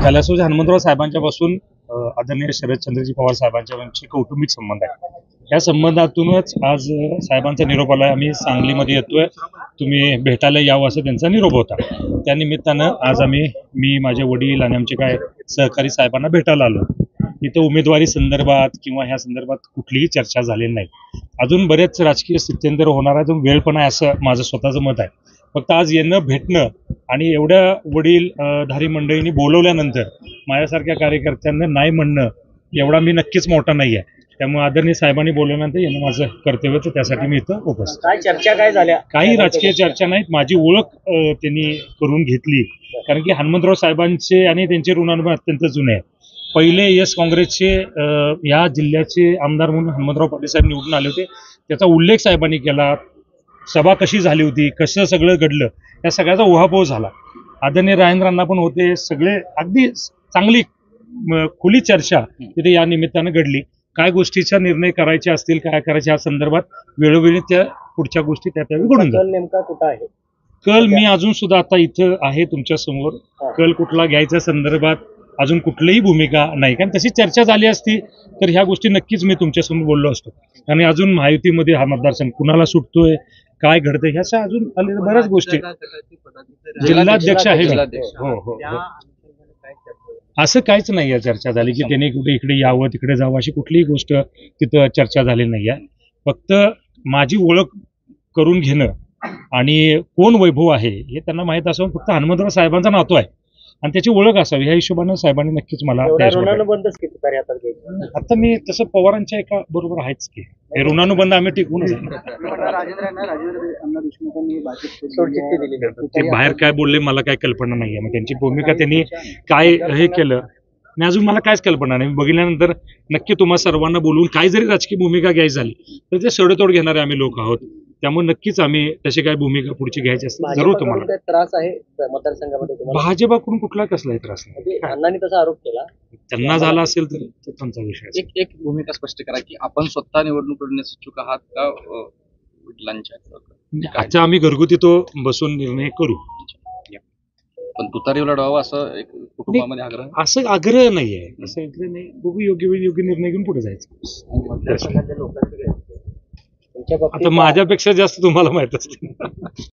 कैलासवासी हनुमंतराव साहेबांच्या पासून आदरणीय शरदचंद्रजी पवार साहेबांचे कौटुंबिक संबंध आहे. या संबंधातूनच आज साहेबांचा निरोप आला. आम्ही सांगलीमध्ये येतोय, तुम्ही भेटायला यावं असं त्यांचा निरोप होता. त्या निमित्तानं आज मी माझे वडील आणि आमचे काय सहकारी साहेबांना भेटायला आलो. इथं उमेदवारी संदर्भात किंवा ह्या संदर्भात कुठलीही चर्चा झालेली नाही. अजून बरेच राजकीय स्थित्यंतर होणार आहे, अजून वेळ पण आहे असं माझं स्वतःचं मत आहे. फक्त आज येणं भेटणं आणि एवढ्या वडीलधारी मंडळींनी बोलवल्यानंतर माझ्यासारख्या कार्यकर्त्यांना नाही म्हणणं एवढा मी नक्कीच मोठा नाही आहे. त्यामुळे आदरणीय साहेबांनी बोलवल्यानंतर येणं माझं कर्तव्य होतं, त्यासाठी मी इथं उपस्थित. काय चर्चा काय झाल्या? काही राजकीय चर्चा नाहीत. माझी ओळख त्यांनी करून घेतली, कारण की हनुमंतराव साहेबांचे आणि त्यांचे ऋणानुबंध अत्यंत जुने आहे. पहिले काँग्रेसचे या जिल्ह्याचे आमदार म्हणून हनुमंतराव पाटील साहेब निवडून आले होते. त्याचा उल्लेख साहेबांनी केला. सभा कशी झाली होती, कसं सगळं घडलं, या सगळ्याचा उहापोह झाला. आदरणीय राजेंद्रांना पण होते. सगळे अगदी चांगली खुली चर्चा तिथे या निमित्तानं घडली. काय गोष्टीचा निर्णय करायचे असतील, काय करायचे या संदर्भात वेळोवेळी त्या पुढच्या गोष्टी त्या घडून जातात. नेमका कुठं आहे कल मी अजून सुद्धा आता इथं आहे तुमच्या समोर. कल कुठला घ्यायच्या संदर्भात अजून कुठलीही भूमिका नाही, कारण तशी चर्चा झाली असती तर ह्या गोष्टी नक्कीच मी तुमच्यासमोर बोललो असतो. आणि अजून महायुतीमध्ये हा मतदारसंघ कुणाला सुटतोय, काय घडतंय, ह्याच्या अजून बऱ्याच गोष्टी. जिल्हाध्यक्ष आहे. हो हो, असं काहीच नाही आहे चर्चा झाली की त्याने कुठे इकडे यावं तिकडे जावं, अशी कुठलीही गोष्ट तिथं चर्चा झाली नाही आहे. फक्त माझी ओळख करून घेणं आणि कोण वैभव आहे हे त्यांना माहीत असावं. फक्त हनुमंतराव साहेबांचा नातू आहे आणि त्याची ओळख असावी, ह्या हिशोबाने साहेबांनी नक्कीच मला आता मी तसं पवारांच्या एका बरोबर आहेच की हे ऋणानुबंध आम्ही टिकवूनच आहे. ते बाहेर काय बोलले मला काय कल्पना नाही आहे. मग त्यांची भूमिका त्यांनी काय हे केलं आणि अजून मला कायच कल्पना नाही. बघितल्यानंतर नक्की तुम्हा सर्वांना बोलवून काय जरी राजकीय भूमिका घ्यायची झाली तर ते सडतोड घेणारे आम्ही लोक आहोत. त्यामुळे नक्कीच आम्ही तशी काय भूमिका पुढची घ्यायची असते जरूर. तुम्हाला त्रास आहे मतदारसंघामध्ये? भाजपाकडून कुठला कसलाही त्रास नाही. अण्णांनी तसा आरोप केला, त्यांना झाला असेल तर तो त्यांचा विषय. एक भूमिका स्पष्ट करा की आपण स्वतः निवडणूक लढण्यास इच्छुक आहात का वडिलांच्या? आता आम्ही घरगुती तो बसून निर्णय करू. पण तुतारी लढवावं असं एक कुटुंबामध्ये आग्रह? असं आग्रह नाहीये, असं आग्रह नाही. बघू योग्य वेळी योग्य निर्णय घेऊन पुढे जायचं. आता माझ्यापेक्षा जास्त तुम्हाला माहित असते.